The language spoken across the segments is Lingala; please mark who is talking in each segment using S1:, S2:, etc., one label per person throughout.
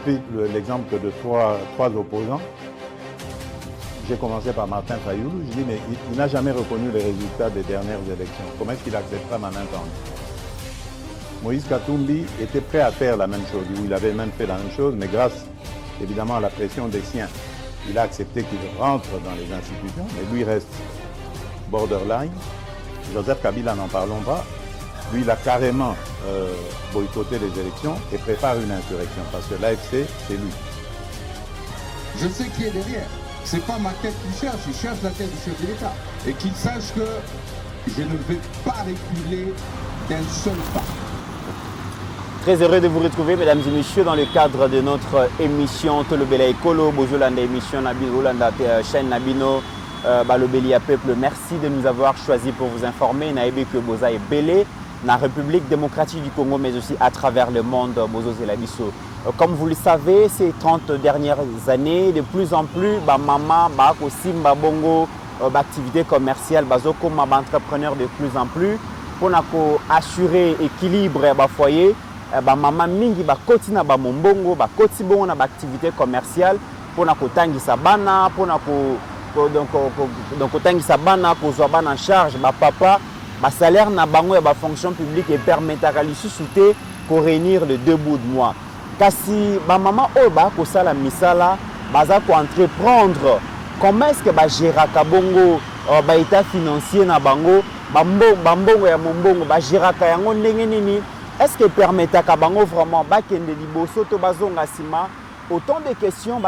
S1: pris l'exemple de trois opposants. J'ai commencé par Martin Fayoulou. Je dis, mais il n'a jamais reconnu les résultats des dernières élections. Comment est-ce qu'il acceptera ma main tendue? Moïse Katumbi était prêt à faire la même chose. Il avait même fait la même chose, mais grâce évidemment à la pression des siens, il a accepté qu'il rentre dans les institutions, mais lui reste borderline. Joseph Kabila, n'en parlons pas. Lui, il a carrément boycotté les élections et prépare une insurrection parce que l'AFC, c'est lui.
S2: Je sais qui est derrière. C'est pas ma tête qu'il cherche, il cherche la tête du chef de l'État. Et qu'il sache que je ne vais pas reculer d'un seul pas.
S3: Très heureux de vous retrouver, mesdames et messieurs, dans le cadre de notre émission Tolobela Ekolo, Bozolanda émission Nabilolanda chaîne Nabino, Balobelia Peuple. Merci de nous avoir choisi pour vous informer. Naïbe que Boza est belé, la République démocratique du Congo, mais aussi à travers le monde, Bozo Zelabiso. Comme vous le savez, ces 30 dernières années, de plus en plus, maman, simba bongo, activité commerciale, comme entrepreneur de plus en plus, pour assurer l'équilibre du foyer. Maman mingi bakoti na ba mombongo bakoti bongo na ba activité commerciale pour na kotangisa bana pour na donc kotangisa bana kozwa bana en charge ba papa ba salaire na bango ya ba fonction publique et permettra lisusu te ko réunir le 2 bouts de mois kasi ba maman oyo ba ko sala misala baza ko entreprendre comment est-ce que ba géraka bongo ba état financier na bango bambongo ya mombongo ba géraka yango ndenge nini. Est-ce que permet à Kabango vraiment bakende liboso to bazonga sima? Autant de questions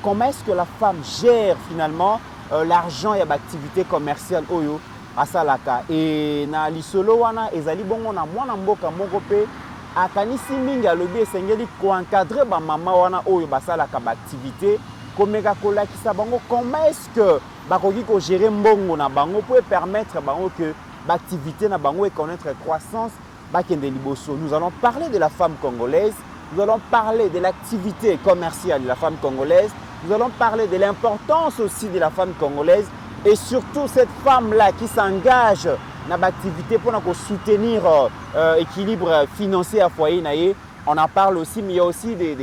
S3: comment est-ce que la femme gère finalement l'argent et l'activité commerciale oyo asalaka et na lisolo wana ezali bongo na mwana mboka moko pe akanisi mingi alobi esengeli ko encadrer ba mama wana oyo basalaka ba activité komeka kolakisa bango comment est-ce que bakoki ko gérer mbongo na bango pour permettre bango que l'activité na bango et connaître croissance bakende liboso. Nous allons parler de la femme congolaise, nous allons parler de l'activité commerciale de la femme congolaise, nous allons parler de l'importance aussi de la femme congolaise et surtout cette femme-là qui s'engage dans l'activité pour soutenir l'équilibre financier à foyer naye. On en parle aussi, mais il y a aussi des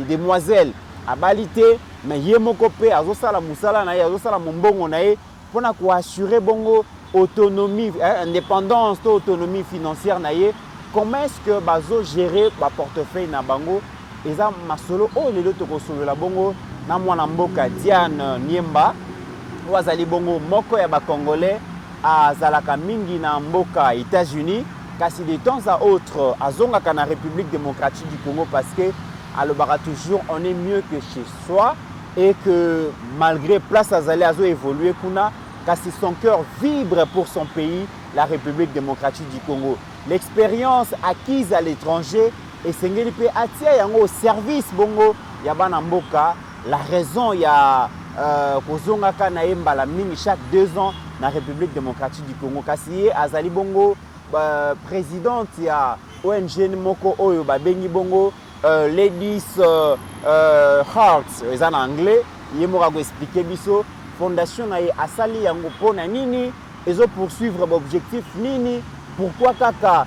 S3: demoiselles à Balité, mais yemokope azosala musala naye azosala mombongo naye pour assurer bongo autonomie, indépendance, autonomie financière naie. Comment est-ce que bazo gérer ba portefeuille na bango eza masolo o lelo to ko solo la bongo na mwana mboka Diane Niemba wazali bongo moko ya ba congolais azalaka mingi na mboka États-Unis kasi de temps à autre azonga kana République démocratique du Congo parce que alobaka toujours on est mieux que chez soi et que malgré place azali azo évoluer kuna car si son cœur vibre pour son pays, la République démocratique du Congo. L'expérience acquise à l'étranger et Sengeli pe atia yango au service bongo ya bana mboka. La raison ya kozonga kana embala mingi chaque 2 ans na République démocratique du Congo. Kasi azali bongo présidente ya ONG moko oyo ba bengi bongo Ladies Hearts en anglais. Yemora go expliquer biso fondation na asali yango pona nini ezo poursuivre l'objectif nini pourquoi kaka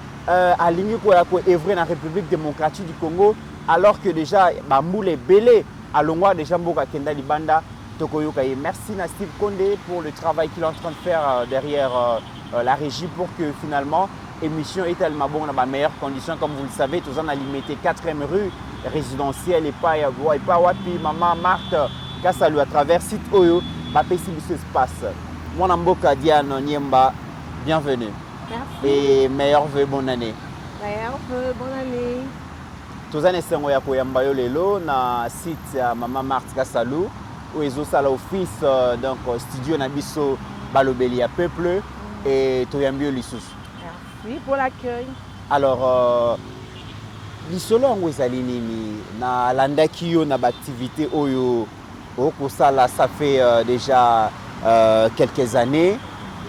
S3: alingi ko ya ko œuvrer na République démocratique du Congo alors que déjà bamboule belé alongwa déjà mboka kenda libanda tokoyoka ye. Merci na Steve Condé pour le travail qu'il est en train de faire derrière la régie pour que finalement émission est tellement bonne dans les meilleures conditions. Comme vous le savez, tous en a limité 4e rue résidentielle et pas wapi maman Marthe Kassalu à travers site Oyo. Bapesi biso espace. Mwana mboka Diane Niemba, bienvenue.
S4: Merci.
S3: Et meilleurs vœux, bonne année.
S4: Meilleurs vœux, bonne année.
S3: Tozane sengo ya koyamba yo lelo na site ya Maman Marthe Kassalu où ils ont sala office donc studio na biso Balobelia Peuple et toyambi yo lisusu.
S4: Merci pour l'accueil.
S3: Alors lisolo ngo ezali nini na landaki yo na ba activité oyo Okosala, ça fait déjà quelques années.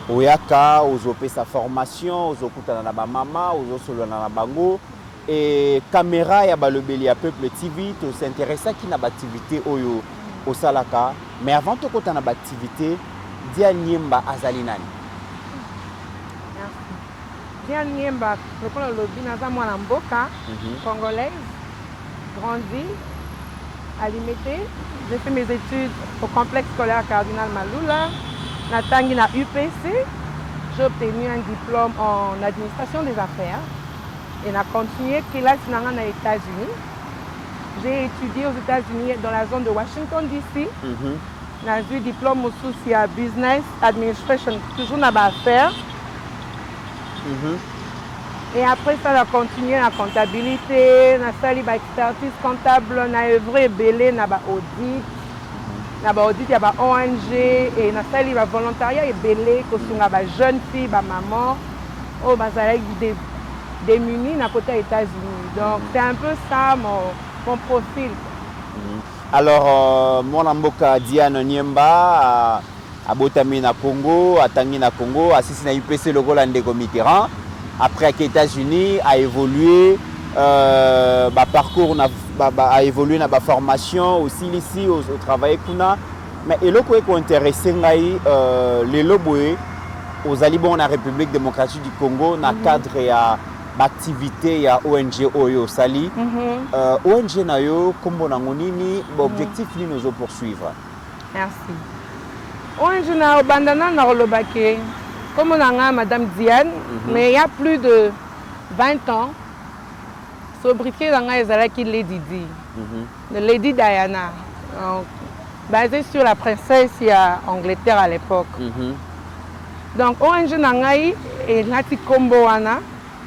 S3: Oyaka, Ozopé sa formation, Ozokutana na ba mama, Ozosolo na bango. Et caméra ya Balobelia Peuple TV, tu s'intéresse à qui na activité oyo Osalaka. Mais avant de kota na activité, Diane Niemba azali nani?
S4: Diane Niemba, je prends le lobby na mwana mboka congolaise. grandi à Limité. J'ai fait mes études au complexe scolaire Cardinal Malula. Natangi na UPC. J'ai obtenu un diplôme en administration des affaires. Et j'ai continué classe aux États-Unis. J'ai étudié aux États-Unis dans la zone de Washington DC. J'ai eu diplôme aussi à Business Administration, toujours dans l'affaire. Et après ça, j'ai continué la comptabilité, j'ai fait l'expertise comptable, j'ai œuvré belé dans l'audit. Dans l'audit, il y a des ONG et j'ai fait le volontariat et belé, que sont des jeunes filles, des mamans, des démunis dans les États-Unis. Donc c'est un peu ça mon profil.
S3: Alors, mon amboka Diane Niemba, à Botami na Congo, à Tangi na Congo, assisté na UPC logo Landego Mitterrand. Après aux États-Unis, a évolué, parcours a évolué dans la formation aussi ici au travail kuna. Mais et le qui intéressé les loboué aux alibons la République démocratique du Congo dans le cadre d'activité ya ONG Oyo Sali. ONG na yo kombo nango nini objectif ni nous poursuivre.
S4: Merci. ONG na bandana na rolobake. Comme on a Madame Diane, mais il y a plus de 20 ans, sobriquet dans qui Lady Di, de Lady Diana, basée sur la princesse Angleterre à l'époque. Donc ONG Nangai et Nati Komboana,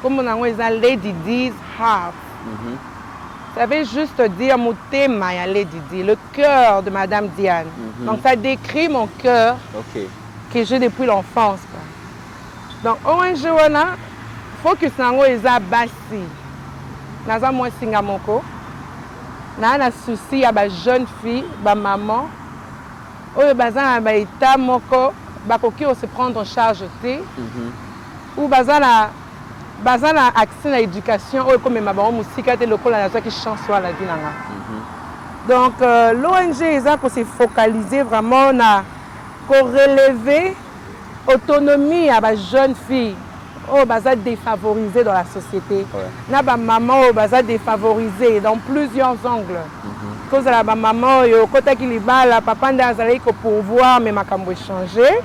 S4: comme on a Lady Di's Heart. Ça veut juste dire mon thème à Lady Di, le cœur de Madame Diane. Donc ça décrit mon cœur que j'ai depuis l'enfance. Donc, ONG wana focus nango eza basi. Naza moi singamoko. Na souci ya ba jeune fille, ba maman. Oyo bazana ba état moko bakoki se prendre en charge té. Ou bazana accès à l'éducation oyo comme ma ba musika té lokola na qui chance la vie nanga. Donc l'ONG eza ko se focaliser vraiment na ko relever autonomie à la jeune fille oh baza défavorisée dans la société. Na ba maman oh baza défavorisée dans plusieurs angles. Cause la ba maman yo kota ki libala papa ndazali ko pouvoir mais makambo changer.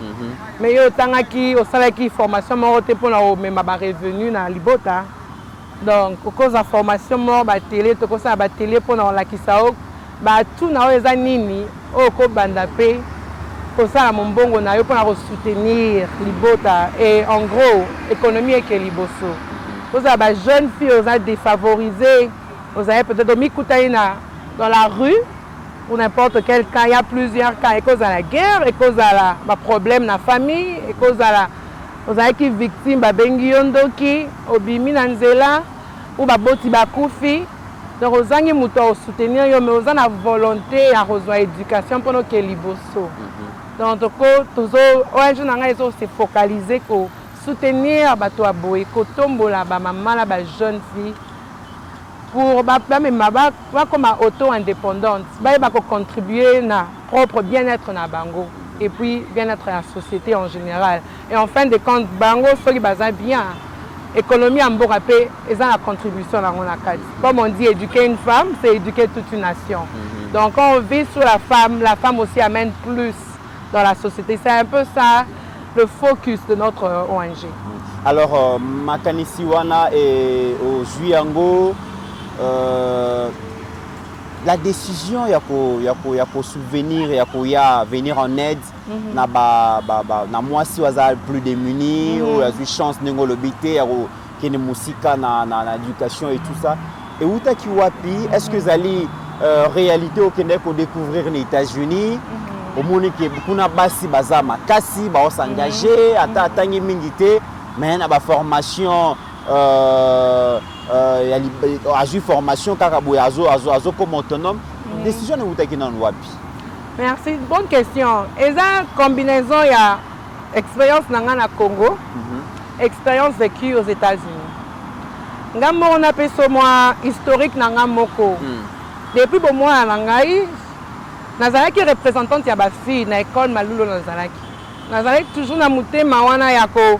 S4: Mais yo tanga ki au sala ki formation mo te pour na mais ma revenu na libota. Donc cause la formation mo ba télé to ko sa ba télé pour na la kisao ba tout na eza nini oh ko banda pe. Pour ça, mon bongo na yo pour soutenir libota et en gros économie et que liboso. Pour ça, les jeunes filles ont défavorisées, vous avez peut-être mis koutaïna dans la rue pour n'importe quel cas. Il y a plusieurs cas et cause à la guerre, et cause à la problème dans la famille, et cause à la vous avez qui victime babengi yondoki obimi nanzela ou baboti bakufi. Donc vous avez muto soutenir yo mais vous avez la volonté à rejoindre l'éducation pour que liboso. Donc, toujours, ONG se focaliser pour soutenir bato aboy, kotombola ba maman la ba jeune fille pour comme auto-indépendante, ba contribuer na propre bien-être na bango et puis bien-être à la société en général. Et en fin de compte, bango ceux qui baza bien, économie en borapé, ils ont la contribution dans la case. Comme on dit, éduquer une femme, c'est éduquer toute une nation. Donc, quand on vit sur la femme aussi amène plus dans la société. C'est un peu ça le focus de notre ONG.
S3: Alors, Makanisiwana et au Juyango, la décision, il y a souvenir, il y a venir en aide, na moi si waza plus démunis, ou la chance de l'obité, qui est musika na l'éducation et tout ça. Et où t'as qui wapi, est-ce que vous allez réalité au Québec pour découvrir les États-Unis? Au monde qui beaucoup na basi baza makasi ba s'engager ata mingi te mais na ba formation ya formation kaka boya azo comme autonome décision ne utaki na wapi.
S4: Merci, bonne question. Eza combinaison ya expérience nanga na Congo, expérience vécue aux États-Unis. Ngambo on appelle ça moi historique nanga moko. Depuis bon mois na ngai nazalaki représentante ya ba fille na école Malulo nazalaki toujours na mutema wana ya ko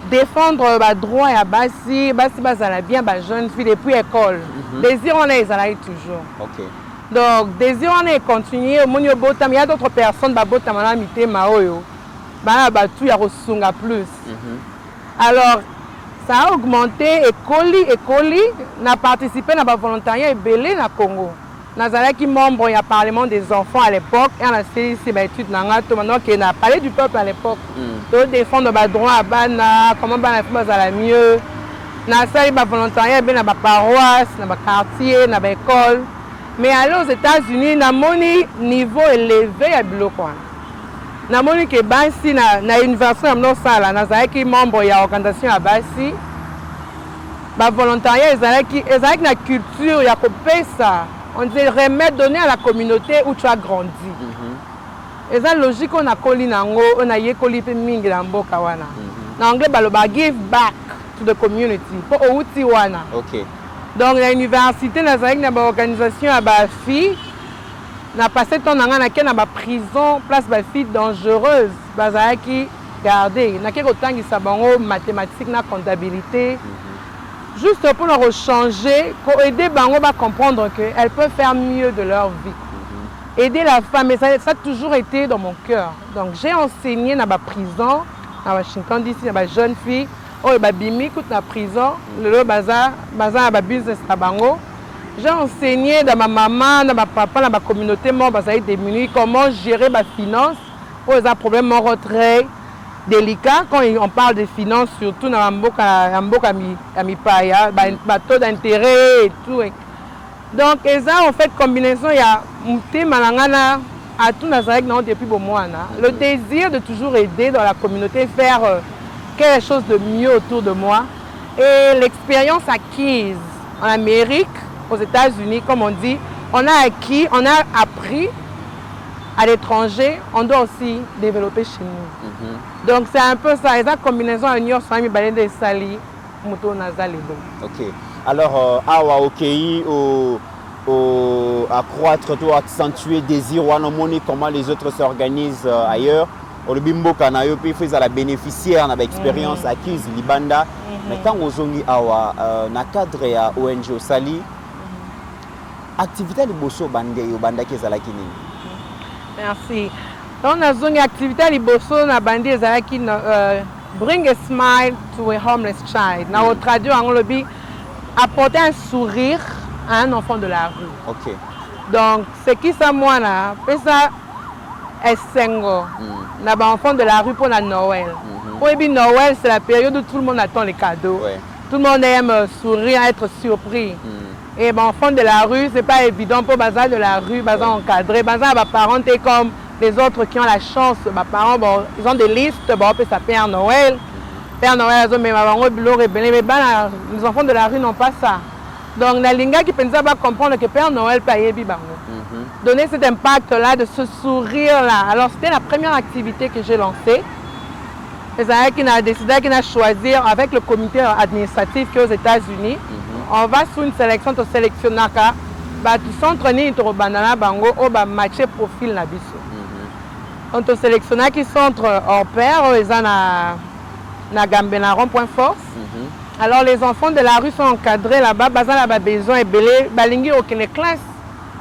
S4: défendre ba droit ya basi bazala bien ba jeune fille depuis école. Désir on est là toujours.
S3: OK.
S4: Donc désir on est continuer au monio botam, il y a d'autres personnes ba botam na mité maoyo. Ba tout ya kosunga plus. Alors ça a augmenté écoli n'a participé na ba volontariat belé na Congo. Nazalaki membre du Parlement des enfants à l'époque et on a fait ces études maintenant qui n'a parlé du peuple à l'époque. De défendre les droits à bana, comment bana faire mieux. Na ça il volontariat bien na ba paroisse, na ba quartier, na ba école. Mais aller aux États-Unis na moni niveau élevé à biloko. Na moni que basi na université amno sala nazalaki membre ya organisation à basi. Ba volontariat ezalaki na culture ya kopesa. On dit remède donné à la communauté où tu as grandi. Et ça logique on a collé nango, on a yekoli pe mingi na mboka wana. En anglais baloba give back to the community. Pour outi wana.
S3: OK.
S4: Donc l'université na zaïk na ba organisation à ba fille na passé ton nanga na ken na ba prison, place ba fille dangereuse, ba zaïki garder. Na ke kotangisa bango mathématiques na comptabilité. Juste pour leur changer, pour aider Bango à comprendre qu'elles peuvent faire mieux de leur vie. Aider la femme, et ça a toujours été dans mon cœur. Donc j'ai enseigné dans ma prison, à Washington DC, dans ma jeune fille, oh et bimi toute la prison, le bazar à business à Bango. J'ai enseigné dans ma maman, dans ma papa, dans ma communauté, mon bazar démunis, comment gérer ma finance, pour les problèmes mon retrait. Délicat quand on parle de finances, surtout dans Mboka Mipaya, taux d'intérêt et tout. Donc, ça, en fait, combinaison, il y a Mouté Malangana à tout Nazarek depuis bon mois. Le désir de toujours aider dans la communauté, faire quelque chose de mieux autour de moi. Et l'expérience acquise en Amérique, aux États-Unis, comme on dit, on a appris à l'étranger, on doit aussi développer chez nous. Donc c'est un peu ça, et ça combinaison à Union Sami Balende et Sali, Mouto Nazalebo.
S3: OK. Alors, awa OK, accroître, accentuer désir, on a comment les autres s'organisent ailleurs. Au Bimbo Kanayo, puis fait à la bénéficiaire, on a expérience acquise, Libanda. Mais quand on zongi awa, na cadre ya ONG au Sali, activité de bosso bande yo banda ke zalaki nini?
S4: Merci. Donc, nous avons une activité à Liboso, na bandi ezalaki bring a smile to a homeless child. Nous avons traduit en lobby apporter un sourire à un enfant de la rue.
S3: OK.
S4: Donc, c'est qui ça moi là? Ça est single. Nous avons un enfant de la rue pour la Noël. Pour Noël, c'est la période où tout le monde attend les cadeaux. Ouais. Tout le monde aime sourire, être surpris. Et ben, enfant de la rue, c'est pas évident pour bazar de la rue, bazar encadré, bazar à parents comme les autres qui ont la chance. Mes parents, bon, ils ont des listes, bon, on peut s'appeler Père Noël. Père Noël, mais les enfants de la rue n'ont pas ça. Donc, la linga qui pense pas comprendre que Père Noël paye bibango. Donner cet impact-là, de ce sourire-là. Alors, c'était la première activité que j'ai lancée. Les gens qui ont décidé, qui ont choisi avec le comité administratif qui est aux États-Unis. On va sur une sélection de sélectionnaka, tu centre ni to banana bango o ba matcher profil na biso. On te sélectionne qui centre hors pair, ils en na Gambena rond-point force. Alors les enfants de la rue sont encadrés là-bas, bazan a besoin et belé, balingi aucune classe.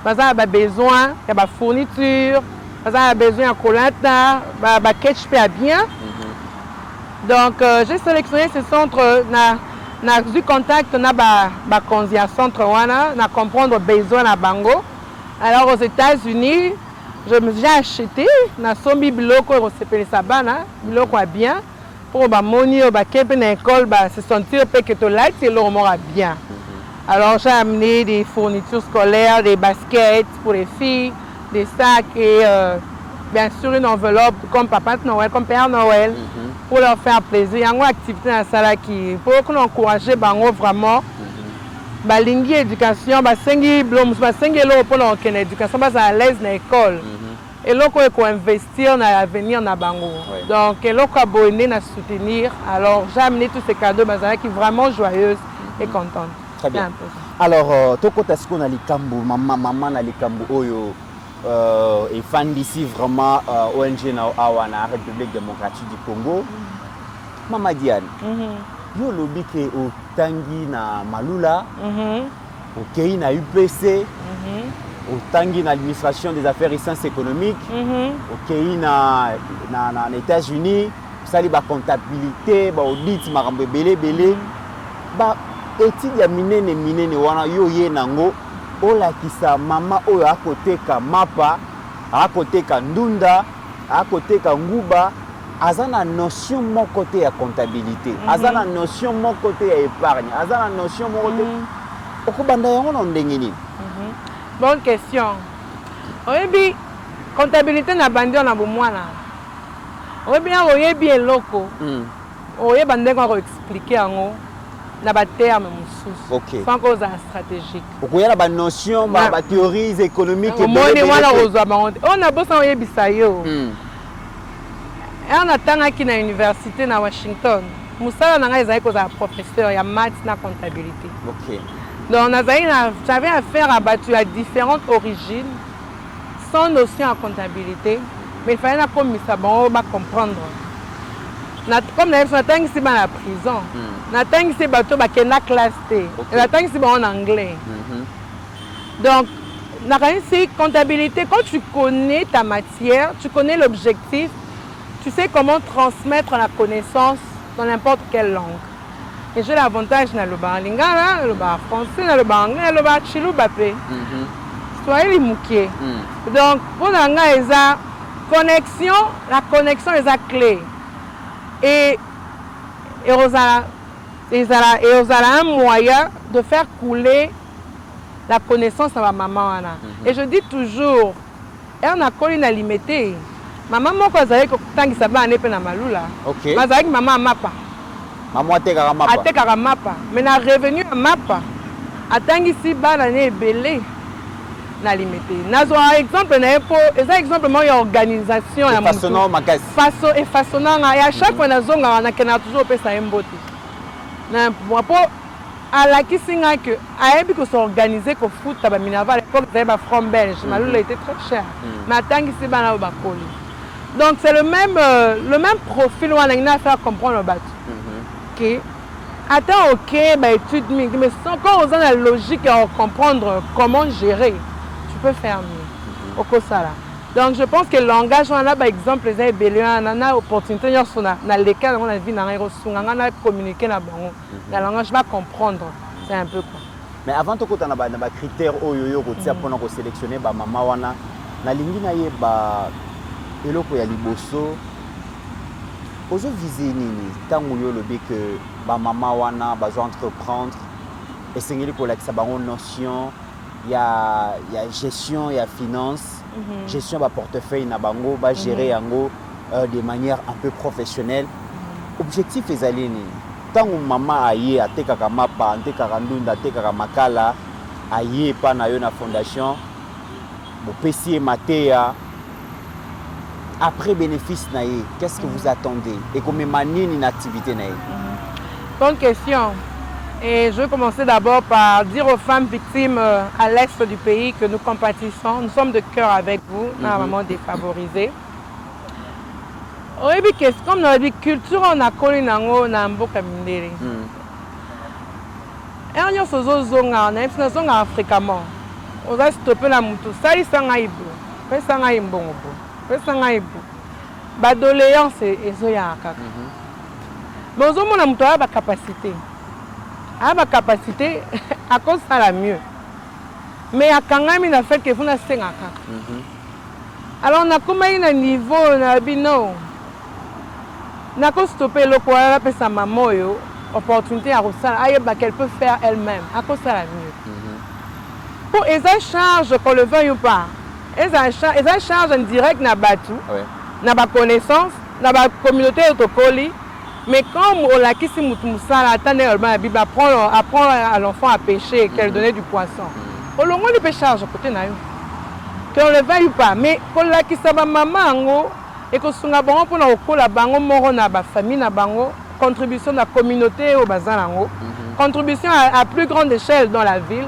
S4: Bazan a besoin, il y a ba fourniture, bazan a besoin de colata, ba ketchup à bien. Donc j'ai sélectionné ce centre na du contact na ba konzia centre wana na comprendre besoin na bango. Alors aux États-Unis, j'ai acheté na sombi biloko au CPL Sabana, biloko a bien pour ba moni au ba kepe na école ba se sentir que to là c'est leur mort bien. Alors j'ai amené des fournitures scolaires, des baskets pour les filles, des sacs et bien sûr une enveloppe comme Papa Noël, comme Père Noël. Pour leur faire plaisir. Il y a une activité dans la salle qui pour nous encourager vraiment. Balingi éducation, basengi blom, basengi lo pour leur éducation, bas à l'aise dans l'école. Et là qu'on investir dans l'avenir na bango. Donc là qu'on abonner na soutenir. Alors j'ai amené tous ces cadeaux bazala qui vraiment joyeuse et contente.
S3: Très bien. Alors to kota siko na likambo maman na likambo oyo et fan d'ici vraiment ONG na République démocratique du Congo. Mama Diane, yo lobi ke o tangi na Malula, o kei na UPC, o tangi na administration des affaires et sciences économiques, o kei na États-Unis, sali ba comptabilité, ba audit makambo belé, ba étude ya minene wana yo ye nango ola kisa mama oyo akoteka mapa, akoteka ndunda, akoteka nguba. Azana notion mon côté à comptabilité, azana notion mon côté à épargne, azana notion mon côté. Okubanda yango na ndenge nini?
S4: Bonne question. Oyebi comptabilité na bandi na bomwana. Oyebi eloko. Oyeba ndenge ko expliquer yango na ba terme mususu.
S3: OK.
S4: Sans cause stratégique.
S3: Okoyala ba notion ba théories économiques et
S4: moni wana ozwa ba on a bossa oyebisa yo. On a qui na université na Washington. Moussala nanga ezali koza professeur ya maths na comptabilité.
S3: OK.
S4: Donc j'avais affaire à battu à différentes origines sans notion en comptabilité, mais il fallait comme ça bon va comprendre. Comme na tangi si la prison. Na tangi si bato ba kena classe T. Na tangi si en anglais. Donc na si comptabilité quand tu connais ta matière, tu connais l'objectif. Tu sais comment transmettre la connaissance dans n'importe quelle langue. Et j'ai l'avantage dans le lingala, le français, dans le anglais, le chilou bapé. Soyez les moukiers. Donc, pour la connexion, la connexion est la clé. Et vous avez un moyen de faire couler la connaissance à ma maman. Et je dis toujours, elle n'a pas une limitée. Maman moko azali ko tangisa ba anepe na Malula.
S3: OK.
S4: Mazali maman mapa.
S3: Maman atekaka mapa.
S4: Atekaka mapa. Mais na revenu à mapa. Atangisi ba na ne belé na limité. Nazo exemple na epo, eza exemple mo ya organisation ya
S3: mutu. Façonnant makasi.
S4: Façon et façonnant et à chaque fois nazonga na kena toujours pesa embote. Na po ala kisinga que ayebi ko s'organiser ko foot ba minava à l'époque ba franc belge. Malula était très cher. Mais atangisi ba na ba koli. Donc c'est le même profil où on a faire comprendre le bateau. OK. Attends, OK, bah étude mais quand on a la logique à comprendre comment gérer, tu peux faire mieux. Au ça. Donc je pense que le langage on a par exemple les béliens, on a opportunité dans lesquels on a vu dans on a communiquer la bango. Le langage va comprendre. C'est un peu quoi.
S3: Mais avant tout on a ba critères oyo ko tia pour nous sélectionner ba mama wana na lingi na ye ba eloko ya liboso ozo viser nini tango yo lobi que ba mama wana bazo entreprendre esengeli ko lakisa bango notion ya gestion ya finance gestion ba portefeuille na bango ba gérer yango de manière un peu professionnelle. Objectif ezali nini tango mama aye atekaka mapa atekaka ndunda atekaka makala aye pa na yo na fondation bo pesi mateya. Après bénéfice, qu'est-ce que vous attendez? Et combien de une activité?
S4: Bonne question. Et je vais commencer d'abord par dire aux femmes victimes à l'est du pays que nous compatissons. Nous sommes de cœur avec vous, normalement défavorisés. Oui, comme dans la culture, on a connu un beau cabinet. Et on a fait des fréquemment. On a stoppé la moto. Ça, il s'en a eu. Ça, il bon. La doléance est kaka. Mais on a une capacité. La capacité à cause ça la mieux. Mais à quand même il a fait que vous n'avez pas. Alors on a comme un niveau on a bino. On a stoppé le quoi là sa maman yo opportunité à Rossal qu'elle peut faire elle-même. À cause ça la mieux. Pour les charges qu'on le veuille ou pas. Ils ont charge en direct na batu, na ba connaissance, na ba communauté autocoli. Mais quand on l'a qui si moussa attendait la Bible apprendre à l'enfant à pêcher, qu'elle donnait du poisson. Au long de pêchage à côté na yo. Qu'on le veuille ou pas, mais qu'on l'a qui sa maman et que son abon pour na okola bango moro na ba famille na bango, contribution de la communauté au bazar contribution à plus grande échelle dans la ville.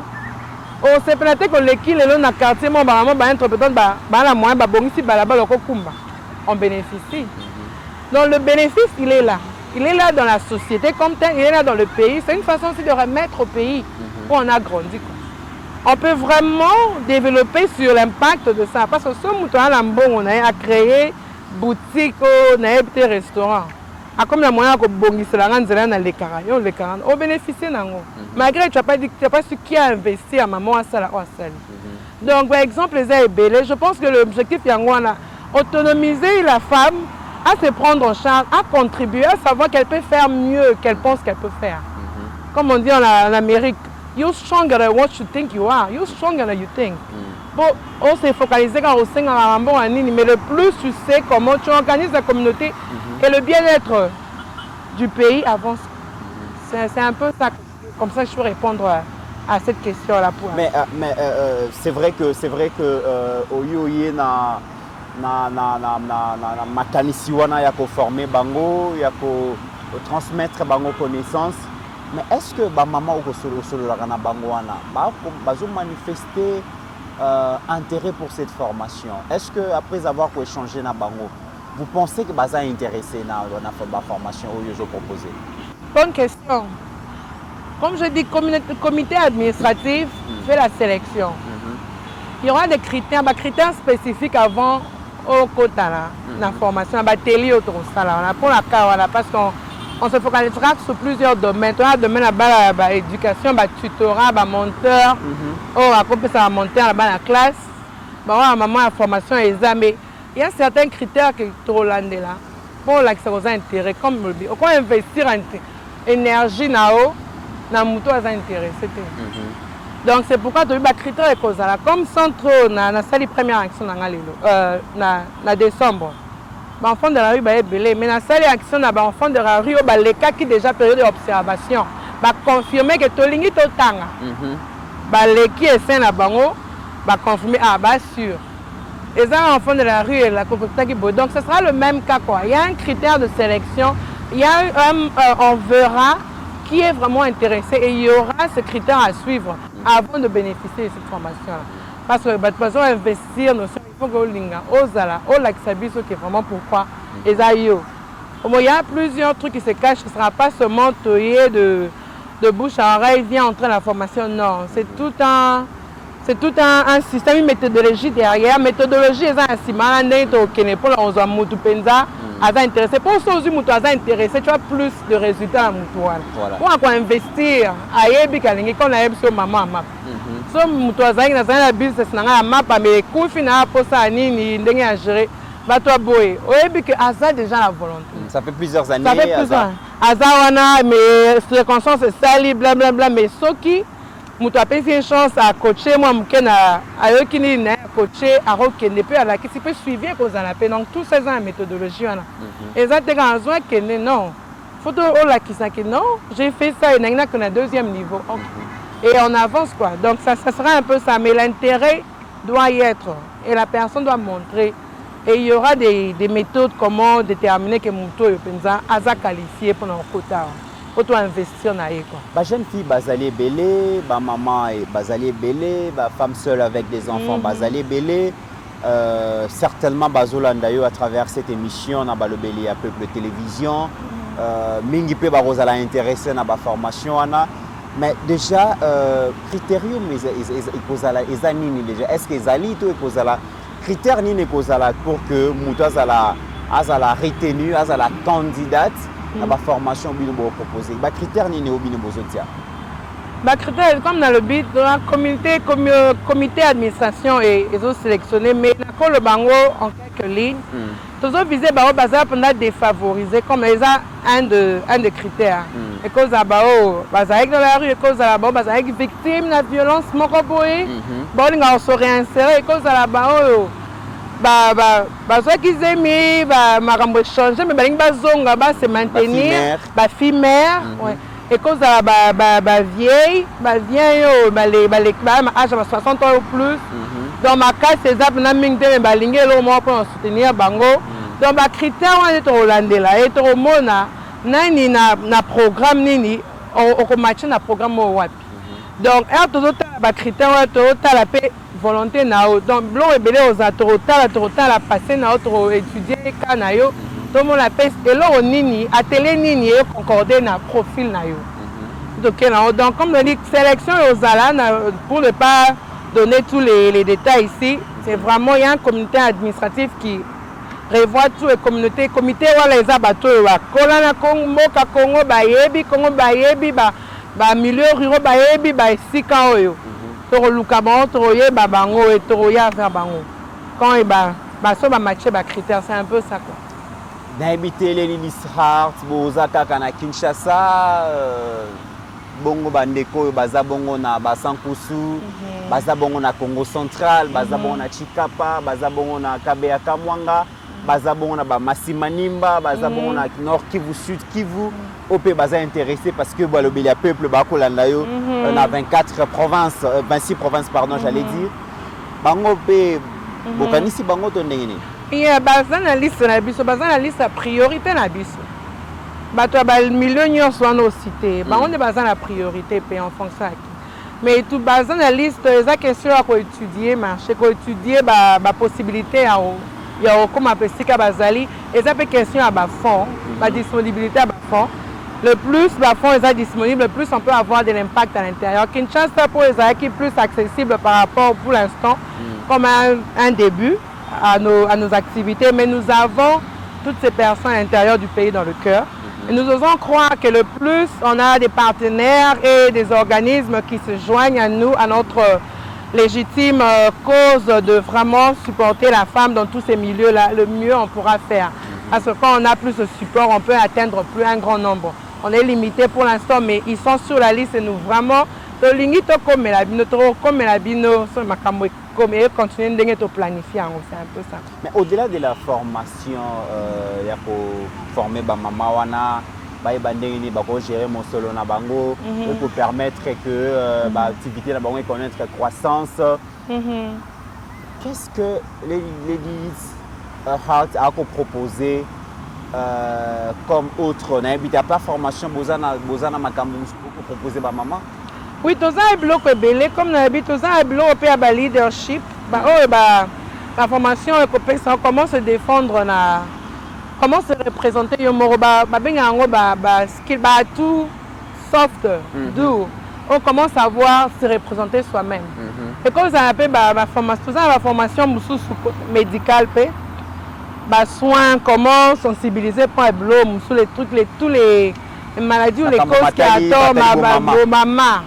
S4: On s'est platé que l'équipe est dans le quartier, on bénéficie. Donc le bénéfice, il est là. Il est là dans la société comme tel, il est là dans le pays. C'est une façon aussi de remettre au pays où on a grandi. Quoi. On peut vraiment développer sur l'impact de ça. Parce que ce mouton on a créé boutique, on a des restaurants. Comme la moyen que Bongi se la rende dans les carans, on bénéficie d'ango. Malgré tu n'as pas dit que tu n'as pas su qui a investi à maman à ça. Donc par exemple les AEBL, je pense que l'objectif est autonomiser la femme à se prendre en charge, à contribuer, à savoir qu'elle peut faire mieux qu'elle pense qu'elle peut faire. Comme on dit en Amérique, you're stronger than what you think you are. You're stronger than you think. Bon, on s'est focalisé quand on s'est mais le plus tu sais comment tu organises la communauté et le bien-être du pays avance. C'est un peu ça, comme ça je peux répondre à cette question-là.
S3: Mais c'est vrai que oyi na makanisi wana ya ko former bango, ya ko transmettre bango connaissance. Mais est-ce que ba maman ko solo la kana bango wana bazo manifester intérêt pour cette formation? Est-ce que après avoir échangé na bango, vous pensez que baza intéressé na formation que je proposé?
S4: Bonne question. Comme je dis, le comité administratif fait la sélection. Il y aura des critères spécifiques avant au quota la formation, télé autour ça là. Pour la cas, parce qu'on se focalisera sur plusieurs domaines. On a domaine là éducation, tutorat, monteur, ça monteur là la classe. Maman la formation examen. Il y a certains critères que trop là pour l'accès aux intérêts comme le dit. On peut investir en énergie là-haut. Na muto aza intéressé. Donc c'est pourquoi tu as des critères et causes là comme centre na sali première action na décembre. Ba enfant de la rue ba belé mais na sali action na ba enfant de la rue ba les cas qui déjà période d'observation ba confirmer que tolingi totanga. Ba les qui est sain na bango ba confirmer ba sûr. Les enfants de la rue et la communauté qui donc ce sera le même cas quoi. Il y a un critère de sélection, il y a on verra qui est vraiment intéressé et il y aura ce critère à suivre avant de bénéficier de cette formation-là. Parce que de toute façon, investir, il faut que l'Inga, Ozala, Olaxabiso, qui est vraiment pourquoi, et Zayo. Il y a plusieurs trucs qui se cachent, ce ne sera pas seulement toyer de bouche à oreille, vient entrer dans la formation, non. C'est tout un système, une méthodologie derrière. Méthodologie, c'est un simana, pour on a mutu penza, intéressé. Pour ceux qui sont intéressés, tu as plus de résultats à mutual. Pour investir, ayebi kalingi quand on a sur maman à map. So mutual qui na la business na map mais kufi na posa nini ndenge à gérer. Ba toi boy, oyebi que asa déjà la volonté.
S3: Ça fait plusieurs années.
S4: Ça fait plusieurs. Asa wana mais circonstances sali blablabla mais soki mutu apesi une chance à coacher moi mukena ayokini na coacher à rokende pe ala qui peut suivre cause à paix donc tous ces ans méthodologie wana exactement besoin que non photo ola qui ça que non j'ai fait ça et n'a que na deuxième niveau et on avance quoi donc ça sera un peu ça mais l'intérêt doit y être et la personne doit montrer et il y aura des méthodes comment déterminer que mutu yo penza aza qualifié pour notre quota. Auto investir na quoi.
S3: Ba jeune fille bazali belé, ba maman et bazali belé, ba femme seule avec des enfants bazali belé. Certainement bazolanda yo à travers cette émission na ba le belé à peuple télévision. Mingi pe ba rozala intéressé na ba formation ana. Mais déjà critérium ekozala ezanini déjà est-ce que ezali to ekozala critère nini ekozala pour que mutu azala retenu azala candidate la formation bino proposé ba critères ni au bino bozotia
S4: ba critères comme dans le but de la comité administration et ils ont sélectionné mais la le bango en quelques lignes tous ont visé ba bazar pendant défavorisé comme ils a un de critères et cause à bao bazar dans la rue et cause à la bao bazar victime de violence moko boy ba linga se réinsérer et cause à la bao ceux qui aiment makambo changer mais balingi bazonga ba se maintenir ba fille mère et cause ba vieille yo les âge de 60 ans ou plus dans ma cas c'est ça na mingi te balingi lo mo pour soutenir bango donc ba critère on est hollandais là et to mona nani na programme nini on match na programme wapi donc er to ba critère to la paix volonté na donc blanc et belé aux autorités la passer na autre étudier kanayo tout le monde appelle et là on nini atelier nini et concordé na profil na yo. Donc comme on dit sélection aux alans pour ne pas donner tous les détails ici, c'est vraiment il y a un comité administratif qui revoit tout les communautés comité wala les abato wa kolana Congo Congo bayebi ba milieu rural bayebi ba sika oyo to luka bango to yeba bango et to ya vers bango quand et ba so ba matcher ba critères c'est un peu ça quoi.
S3: N'habiter les Lilishart boza kaka na Kinshasa bongo bandeko baza bongo na Basankusu baza bongo na Congo Central baza bongo na Chikapa baza bongo na Kabeya Kamwanga baza bongo na ba Masimanimba baza bongo na Nord Kivu Sud Kivu opé baza intéressé parce que le Bélia peuple ba kolanda yo na 26 provinces pardon j'allais dire bango pe bokanisi bango to ndenge ni
S4: iya baza na liste na biso baza na liste priorité na biso bato ba millions nyonso wana cité bango ne baza na priorité pe en fonction à qui mais tout baza na liste eza question ya ko étudier marché ko étudier ba possibilité ya comme apesika bazali eza pe question ya ba fonds ba disponibilité ya ba fonds le plus ba fonds est disponible le plus on peut avoir de l'impact à l'intérieur. Kinshasa pour les qui plus accessible par rapport pour l'instant comme un début à nos activités mais nous avons toutes ces personnes à l'intérieur du pays dans le cœur. Et nous osons croire que le plus on a des partenaires et des organismes qui se joignent à nous, à notre légitime cause de vraiment supporter la femme dans tous ces milieux-là, le mieux on pourra faire. Parce que quand on a plus de support, on peut atteindre plus un grand nombre. On est limité pour l'instant, mais ils sont sur la liste et nous vraiment, comme la bino, continuer de planifier, c'est un peu ça.
S3: Mais au-delà de la formation, il y a pour former maman wana, gérer mon solo na bango, pour permettre que l'activité na bango connaisse la croissance. Qu'est-ce que les Heart a proposé comme autre? N'habite pas formation, bozana makambo proposer ba maman.
S4: Oui, tous les blocs belé comme n'habite tous les blocs à leadership. La formation comment se défendre na comment se représenter yomoro skill tout soft doux. On commence à voir se représenter soi-même. Et comme ça appelle la formation médicale soins, comment sensibiliser pour les blocs, tous les maladies ou les causes qui attendent maman.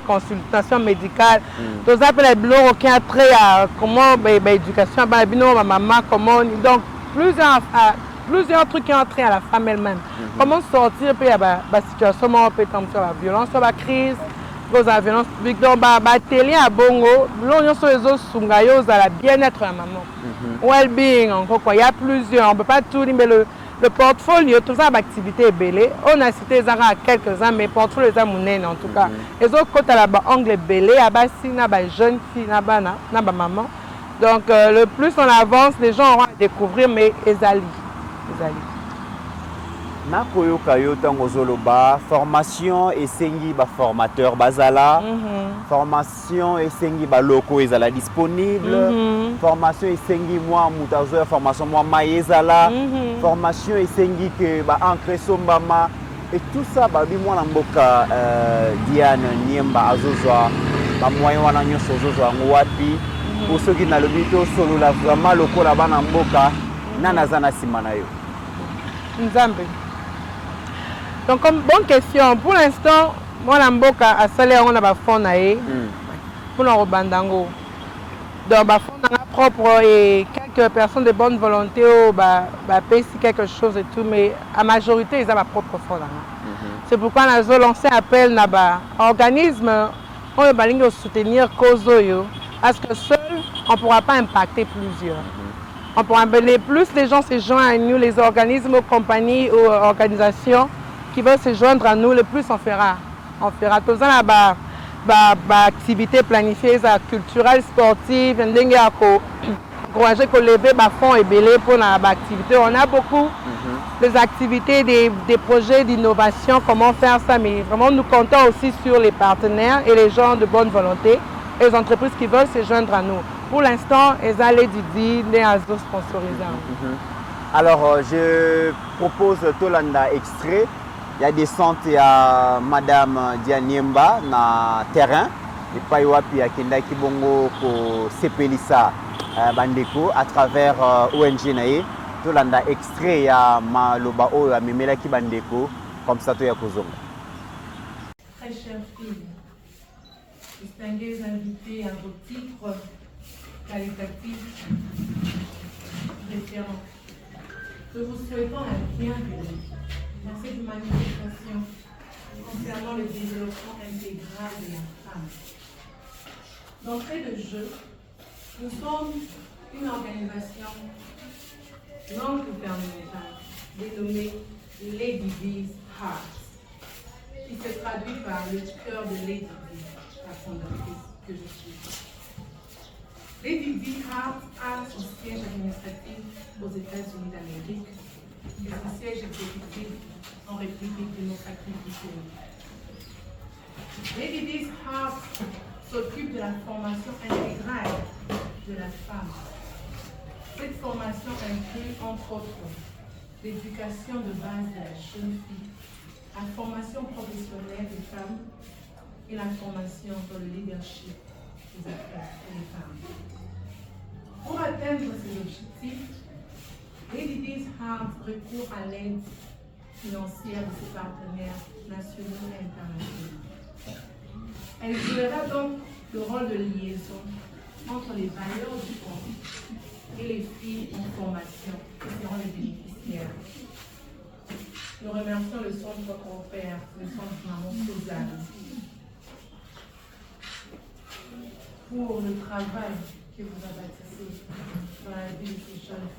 S4: Consultation médicale. Tous les blocs qui ont trait à comment l'éducation, maman, comment donc plusieurs trucs qui ont trait à la femme elle-même. Comment sortir de la situation, on peut tomber sur la violence, sur la crise. La violence publique donc télé à bongo l'on sur les autres sungayo à la bien-être de la maman well-being encore quoi il y a plusieurs on peut pas tout dire mais le portfolio tout ça d'activité est belé on a cité ça à quelques-uns mais portfolio est amounène en tout cas les autres côté là bas anglais belé à bas si na bas jeune fille na bas maman donc le plus on avance les gens auront à découvrir mais ezali
S3: nakoyoka yo tango zoloba formation esengi ba formateur bazala formation esengi ba loko ezala disponible formation esengi moi mutazo formation moi maezala formation esengi que ba ancré sombama et tout ça ba bi moi na mboka Diane Niemba azozwa ba moyen wana nyoso zozwa ngwapi pour ceux qui na le bito solo la vraiment lokola bana mboka nana zana simana yo
S4: Nzambe. Donc, comme bonne question, pour l'instant, moi, Mboka a salé on a un fonds pour le bandango. Donc, un fonds propre et quelques personnes de bonne volonté payer quelque chose et tout, mais la majorité, ils ont leur propre fonds. C'est pourquoi on a lancé un appel à l'organisme, on va soutenir Kozoyo, parce que seul, on ne pourra pas impacter plusieurs. On pourra amener plus les gens se joignent à nous, les organismes, compagnies ou organisations qui veulent se joindre à nous, le plus on fera. On fera tout ça là-bas, activités planifiées, culturelles, sportives, encourager qu'on lève les fonds et belé pour l'activité. On a beaucoup des activités, des projets d'innovation, comment faire ça, mais vraiment nous comptons aussi sur les partenaires et les gens de bonne volonté et les entreprises qui veulent se joindre à nous. pour l'instant, eza les Didi, les Azo sponsorisants.
S3: Alors, je propose Tolanda extrait. Il y a des centres, il y a Madame Dianiemba na terrain. Et pas y a Kenda Kibongo ko Sepelisa Bandeko à travers ONG Nae. Tolanda extrait, il y a Maloba O, ya Memela Kibandeko, comme ça, tu y a Kozonga.
S5: Très chères filles, distingués invités à vos titres qualitatifs référents, nous vous souhaitons la bienvenue dans cette manifestation concernant le développement intégral de la femme. D'entrée de jeu, nous sommes une organisation non gouvernementale dénommée Lady D's Heart, qui se traduit par le cœur de Lady D, la fondatrice que je suis. Lady D Heart a son siège administratif aux États-Unis d'Amérique et son siège exécutif en République démocratique du Congo. Lady D's Heart s'occupe de la formation intégrale de la femme. Cette formation inclut, entre autres, l'éducation de base de la jeune fille, la formation professionnelle des femmes et la formation dans le leadership des affaires et des femmes. Pour atteindre ces objectifs, Lady D's Heart recourt à l'aide financière de ses partenaires nationaux et internationaux. Elle jouera donc le rôle de liaison entre les bailleurs du fonds et les filles en formation qui seront les bénéficiaires. Nous remercions le centre Compère, le centre Maman Suzanne, pour le travail que vous avez bâtissé dans la vie de ces jeunes.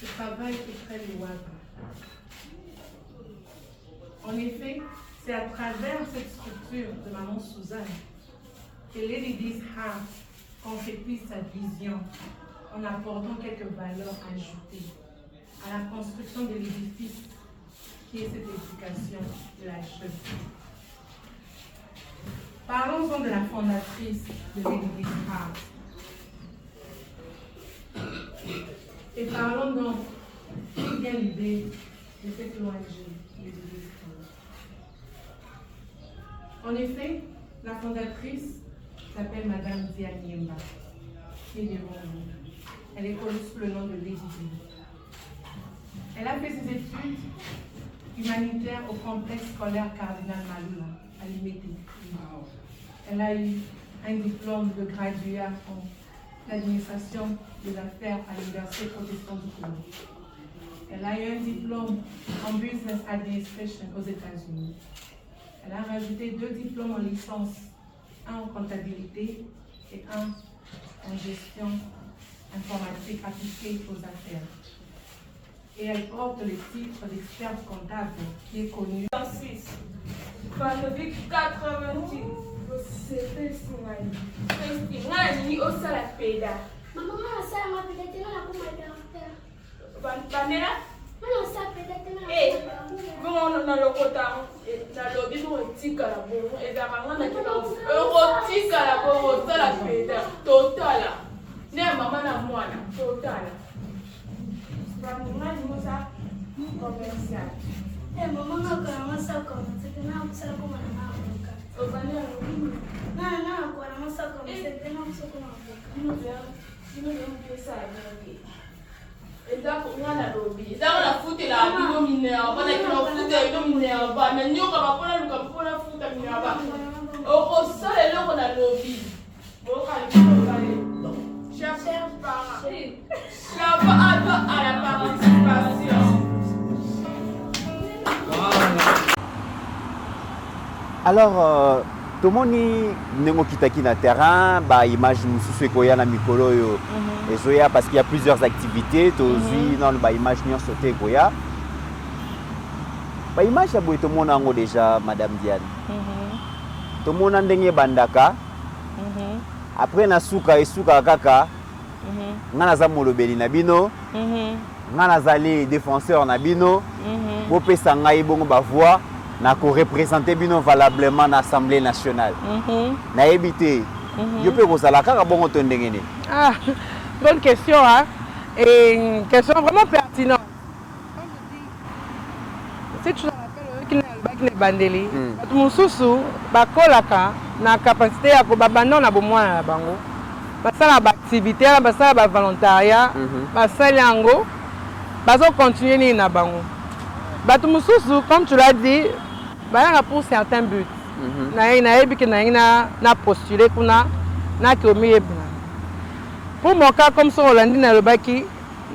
S5: Ce travail est très louable. En effet, c'est à travers cette structure de Maman Suzanne que Lady D's Heart concrétise sa vision en apportant quelques valeurs ajoutées à la construction de l'édifice qui est cette éducation de la jeune fille. Parlons-en de la fondatrice de Lady D's Heart. Et parlons donc d'où vient l'idée de cette ONG, Lady D's Heart. En effet, la fondatrice s'appelle Madame Dianiemba, qui est devant nous. Elle est connue sous le nom de Lady D. Elle a fait ses études humanitaires au complexe scolaire Cardinal Malula, à Limete. Elle a eu un diplôme de graduat en administration des affaires à l'Université protestante du Congo. Elle a eu un diplôme en business administration aux États-Unis. Elle a rajouté 2 diplômes en licence, un en comptabilité et un en gestion informatique appliquée aux affaires. Et elle porte le titre d'experte comptable qui est connu.
S6: En Suisse, depuis 88, c'était Singhani. Singhani, au Salapeda.
S7: Maman, ça m'a peut-être là pour ma caractère.
S6: Banera?
S7: Non, ça peut-être là.
S6: Eh, bon, on a le quota. Dans le bidon, on tique à la bourre. Et dans la main, on a un tique à la bourre, au Salapeda. Total. Ne maman na mwana total. Banimani musa commercial.
S7: Eh, maman, on a commencé à commencer. C'est que nous avons ça comme un avocat.
S6: Au banner
S7: Non, on a commencé à commencer. C'est que nous avons ça comme un avocat.
S6: nous devons ça à gagner. Et là, pour moi, la lobby. Et là, on a foutu la bino mineur. On a foutu la bino mineur. Mais nous, on va pas la foutre la mineur. Au sol, et là, on a lobby. Bon, chers parents, bravo à la participation.
S3: Alors, tout le monde est na terrain, bah image mususu ekoya na mikolo yo. Ezoya parce qu'il y a plusieurs activités, tozui non ba image nyo sauté ekoya. Ba image ya boy tout le monde ango déjà Madame Diane. Tout le monde ndenge bandaka. Après na suka esuka kaka. Ngana za molobeli na bino. Ngana zali défenseur na bino. Bo pesa ngai bongo ba voix. na ko représenter bino valablement dans l'Assemblée nationale. Na éviter. Yo peux kozala kaka bongo to ndenge ni.
S4: Ah, bonne question hein. Et une question vraiment pertinente. Si tu te rappelles qu'il y a bandeli, tu mususu bakolaka na capacité à kobabandon na bomwa na bango. Basala ba activité, basala ba volontariat, basala yango, bazo continuer ni na bango. Batu mususu comme tu l'as dit, ba pour certains buts. Na postuler kuna na komi ebna. Pour mon cas comme ça Hollandi na lobaki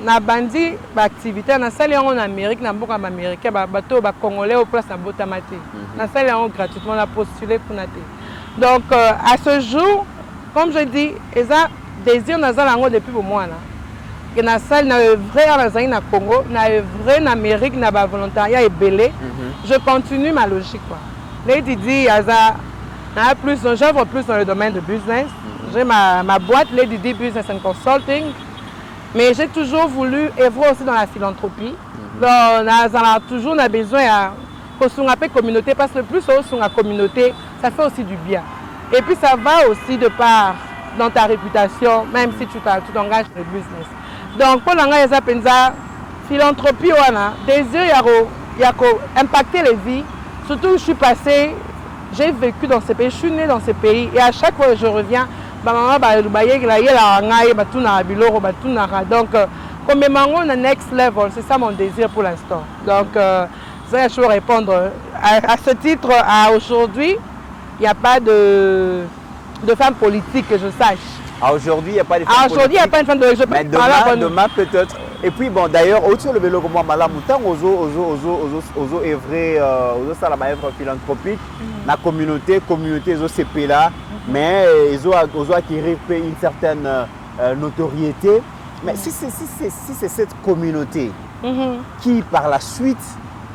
S4: na bandi ba activité na sali en Amérique na mboka américain ba bato ba congolais au place na botamate. Na sali en gratuitement na postuler kuna te. Donc à ce jour comme je dis eza désir na zalango depuis pour moi là. Que na sali na vrai na zali na Congo, na vrai na Amérique na ba volontariat et belé. Je continue ma logique quoi. Lady D, j'œuvre plus dans le domaine de business. J'ai ma boîte Lady D Business and Consulting. Mais j'ai toujours voulu œuvrer aussi dans la philanthropie. Donc, on a toujours besoin de la communauté parce que plus on a la communauté, ça fait aussi du bien. Et puis ça va aussi de part dans ta réputation, même si tu t'engages dans le business. Donc, pour la philanthropie, désir, il y a impacter les vies. Surtout, je suis passée, j'ai vécu dans ces pays, je suis née dans ces pays et à chaque fois que je reviens, maman donc comme on a next level, c'est ça mon désir pour l'instant. Donc, je peux répondre à ce titre. Aujourd'hui, il n'y a pas de femme politique que je sache.
S3: Aujourd'hui, il n'y a pas de femme politique.
S4: Aujourd'hui, il n'y a pas de femme politique.
S3: Mais demain peut-être. Et puis bon, d'ailleurs, autour le vélo comme moi, malamutan, ozo œuvrer, ozo ça la œuvre philanthropique, la communauté, ozo CP là, mais ozo acquérir une certaine notoriété. Mais si c'est cette communauté qui par la suite,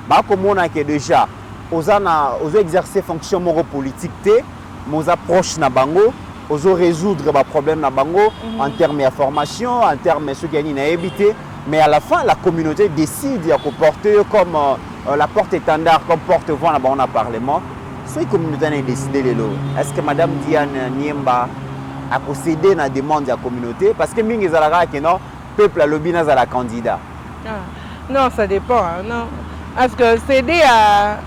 S3: bah comme on a que déjà, ozo exercer fonction moro-politique, nos approches na bango. Ozo résoudre les problèmes na bango en termes de formation, en termes de ce qui est habité. Mais à la fin, la communauté décide de porter comme la porte-étendard, comme porte-voix dans le Parlement. Si la communauté a décidé de l'eau, est-ce que Mme Diane Niemba a procédé à la demande de la communauté? Parce que le peuple a lobby dans la candidat.
S4: Non, ça dépend. Hein, non. Parce que céder à...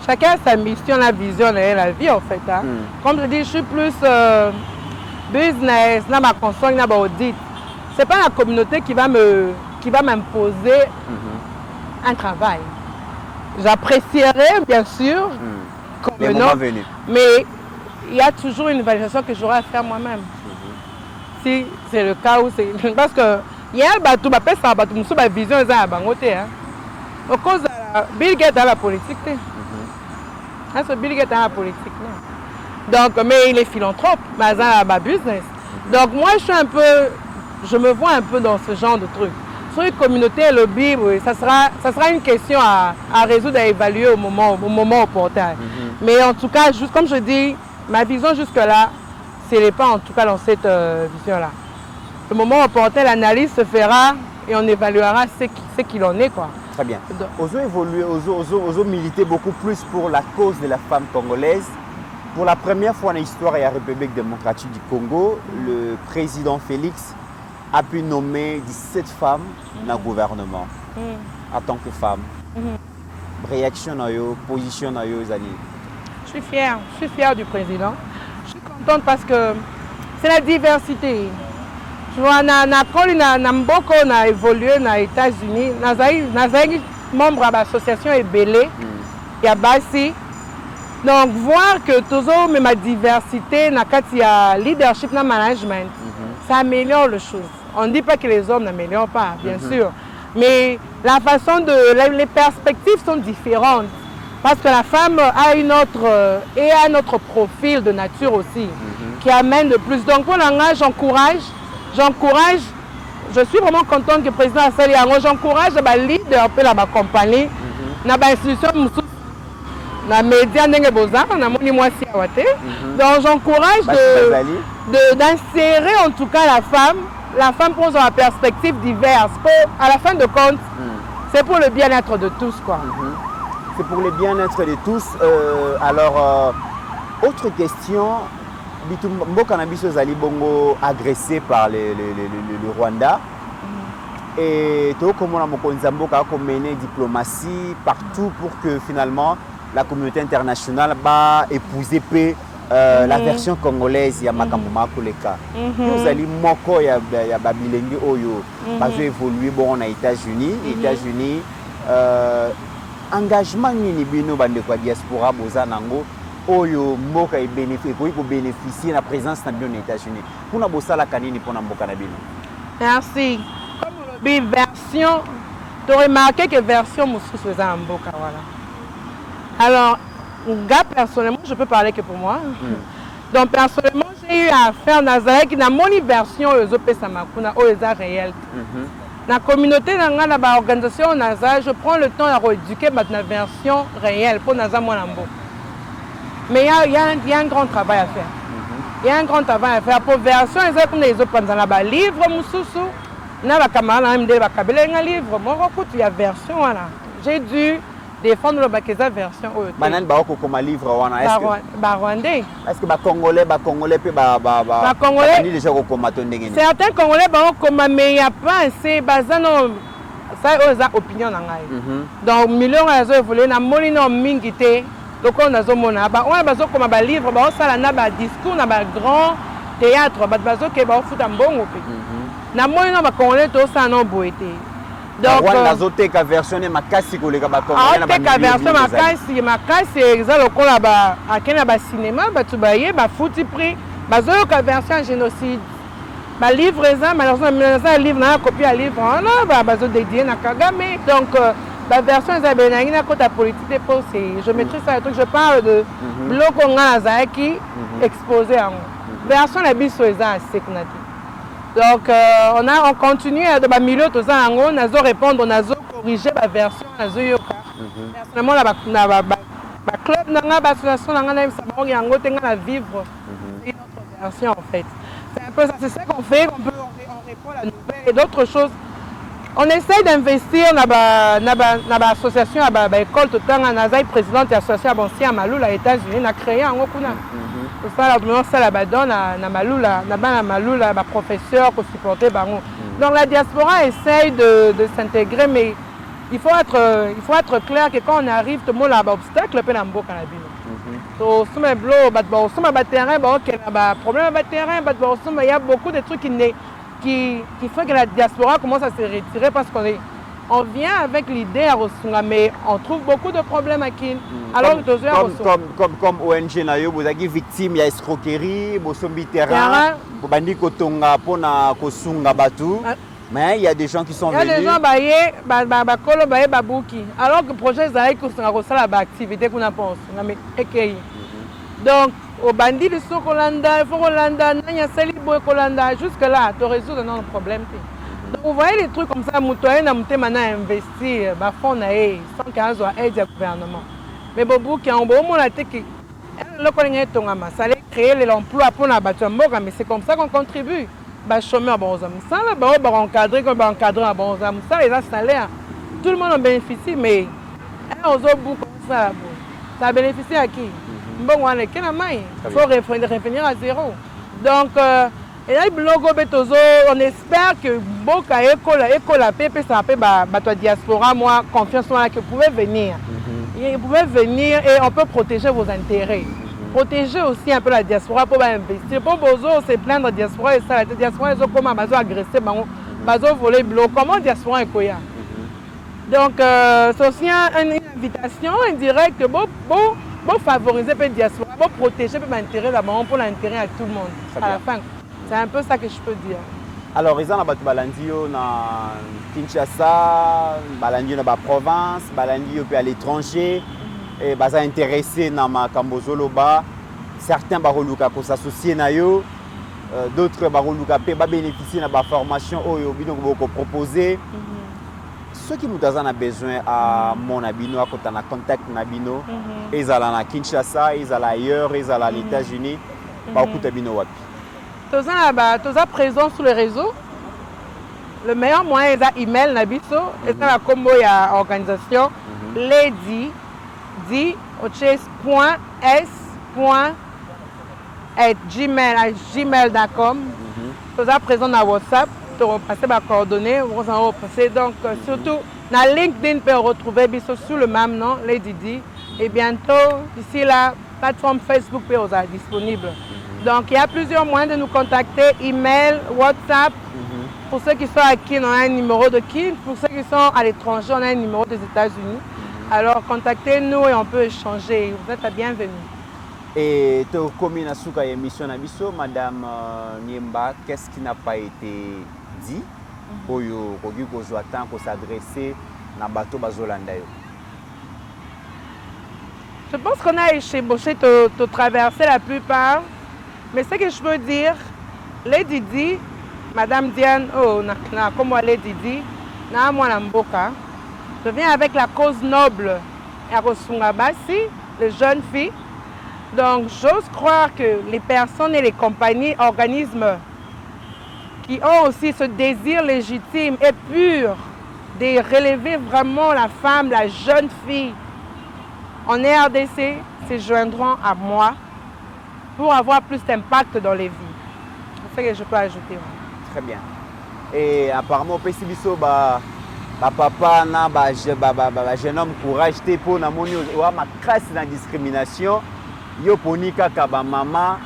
S4: Chacun a sa mission, la vision et la vie en fait. Hein. Comme je dis, je suis plus business, ma console, ma audit. Ce n'est pas la communauté qui va m'imposer un travail. J'apprécierais bien sûr comme non, mais il y a toujours une validation que j'aurai à faire moi-même. Si c'est le cas où c'est... Parce que il y a un bateau, ma vision est à Bangote. Au cause de Bill Gates dans la politique. Ce Bill Gates dans la politique. Donc, mais il est philanthrope, mais il a ma business. Donc moi je me vois un peu dans ce genre de truc. Sur les communautés, le lobby, oui, ça sera une question à résoudre, à évaluer au moment opportun. Mais en tout cas, juste comme je dis, ma vision jusque-là, ce n'est pas en tout cas dans cette vision-là. Le moment opportun, l'analyse se fera et on évaluera ce qu'il en est, quoi.
S3: Très bien. Ozo évoluer, Ozo militer beaucoup plus pour la cause de la femme congolaise. Pour la première fois dans l'histoire de la République démocratique du Congo, le président Félix a pu nommer 17 femmes dans le gouvernement en tant que femme. Réaction, position,
S4: je suis fière du président. Je suis contente parce que c'est la diversité. Je vois, on a évolué aux États-Unis. On a membre de l'association Ebélé, il y a Bassi. Donc, voir que toujours ma diversité, il y a leadership, dans management, ça améliore les choses. On ne dit pas que les hommes n'améliorent pas, bien sûr. Mais la façon les perspectives sont différentes. Parce que la femme a un autre profil de nature aussi, qui amène de plus. Donc, pour l'engagement, j'encourage, je suis vraiment contente que le président Assali Yango, j'encourage les leaders de la compagnie, dans l'institution, dans les médias, donc j'encourage d'insérer en tout cas la femme pour la perspective diverse. À la fin de compte, c'est pour le bien-être de tous, quoi.
S3: c'est pour le bien-être de tous. Alors, autre question. Mboka Nabiso Zali Bongo agressé par le Rwanda. Et tout comme on a mené diplomatie partout pour que finalement la communauté internationale va épouser la version congolaise ya makambo makoleka. Nous allons moko ya babilengi oyo pas évoluer bon en États-Unis engagement ni bino bande kwa diaspora bozanango oyo mboka e bénéficier la présence na bino aux États-Unis. Pour na bosala kanini pour na mboka na bino.
S4: Merci. Version, tu as remarqué que version Moussous faisait un beau voilà. Alors, personnellement, je peux parler que pour moi. Donc, personnellement, j'ai eu à faire Nazareth qui n'a mon version aux Opesamakuna, aux réel. Dans la communauté, dans l'organisation Nazareth, je prends le temps à rééduquer ma version réelle pour Nazareth Mwanambo. Mais il y a un grand travail à faire. Il y a un grand travail à faire pour version, comme les autres dans le livre Moussous. Il y a version. J'ai dû défendre la version.
S3: Est-ce que les Congolais déjà
S4: certains Congolais mais il n'y a pas assez ça opinion. Donc, millions de voulu na molino mingité. Donc, on a un livre, un discours, un grand théâtre, na moi na ba congolais to ça non boité
S3: donc la version est makasi koleka ba congolais na ba
S4: version makasi exact lokola ba akena ba cinéma ba tu baye ba futi prix bazo ka version génocide ba livre ça malheureusement ça livre na copie à livre là ba bazo dédié na Kagame donc la version ça benangi na côté politique pour c'est je maîtrise ça truc je parle de bloko ngaza qui exposé en version la biso ça c'est qu'on a dit. Donc, on continue de milieu tout ça, on a répondre, on a corrigé la version, on a personnellement la club, on a l'association, on a vivre une autre version en fait. C'est un peu ça, c'est ça qu'on fait, on répond à la nouvelle et d'autres choses. On essaye d'investir dans l'association, dans l'école, tout le temps, on a président de l'association à Maloula, aux États-Unis, on a créé un gros coup. Professeur pour supporter Bango. Donc la diaspora essaye de s'intégrer, mais il faut être clair que quand on arrive, tout le monde a un obstacle, il y a un il y a beaucoup de trucs qui font que la diaspora commence à se retirer parce qu'on vient avec l'idée à Rosunga, mais on trouve beaucoup de problèmes à Kin. Alors,
S3: comme ONG, vous êtes victime de escroquerie, vous êtes terrain, vous êtes kotonga pona kosunga batu. Mais il y a des gens qui sont venus.
S4: Il y a des gens qui babuki. Alors que le projet Zaïk a activité qu'on a pensé. Donc, au bandit de Sokolanda, il faut Kolanda, Nanya Salibo Kolanda, jusque-là, tu résous nos problèmes. Donc, vous voyez les trucs comme ça, Moutoyen a maintenant investi, sans qu'il y ait aide du gouvernement. Mais Bobo qui a un bon moment, ça allait créer l'emploi pour la bâtiment, mais c'est comme ça qu'on contribue. Chômeur, bon, ça, on va encadrer, on va encadrer, bon, ça, les salaires, tout le monde en bénéficie, mais on a beaucoup ça. Ça bénéficie à qui? Bon, il faut revenir à zéro. Donc, on espère que Boka Ekola Pepe, ça fait la diaspora, moi, confiance que vous pouvez venir. Vous pouvez venir et on peut protéger vos intérêts. Protéger aussi un peu la diaspora pour investir. Pour Bozo, c'est plein de diaspora et ça. La diaspora, ils ont comment agressé, ils ont volé le bloc. Comment la diaspora est quoi? Donc, c'est aussi une invitation indirecte pour favoriser la diaspora, pour protéger l'intérêt d'abord pour l'intérêt à tout le monde. À la fin. C'est un peu ça que je peux dire.
S3: Alors, ils ont Balandio na Kinshasa, Balandio na la province, Balandio à l'étranger, et ils intéressés dans ma Kambozoloba. Certains baroluka ko s'associer na yo, d'autres baroluka pe ba bénéficier de la formation oyo bino ko proposer. Ceux qui nous ont besoin à mon abino, à côté de contact nabino, ils allaient à Kinshasa, ils allaient ailleurs, ils allaient aux États-Unis, beaucoup d'abino wapi.
S4: Tous sont présents sur les réseaux. Le meilleur moyen est l'email nabiso, et c'est la combo organisation Lady gmail.com. Vous êtes présent dans WhatsApp, vous repassez ma coordonnée, vous repassez. Donc, surtout, dans LinkedIn, vous pouvez retrouver sous le même nom, Lady D. Et bientôt, d'ici la plateforme Facebook peut être disponible. Donc, il y a plusieurs moyens de nous contacter, email, WhatsApp. Pour ceux qui sont à Kin, on a un numéro de Kin. Pour ceux qui sont à l'étranger, on a un numéro des États-Unis. Alors, contactez-nous et on peut échanger. Vous êtes la bienvenue.
S3: Et tu as na suka émission na biso, Madame Niemba, qu'est-ce qui n'a pas été dit pour que s'adresser à bateau bazolanda?
S4: Je pense qu'on a ébauché de traverser la plupart. Mais ce que je veux dire, Lady Di, Madame Diane, comme moi Lady Di, je viens avec la cause noble les jeunes filles. Donc j'ose croire que les personnes et les compagnies, organismes qui ont aussi ce désir légitime et pur de relever vraiment la femme, la jeune fille en RDC, se joindront à moi pour avoir plus d'impact dans les vies. C'est ce que je peux ajouter.
S3: Très bien. Et apparemment, Pessibiso, papa, jeune homme courage, pour ma crasse dans la discrimination. Yo poni kaka maman,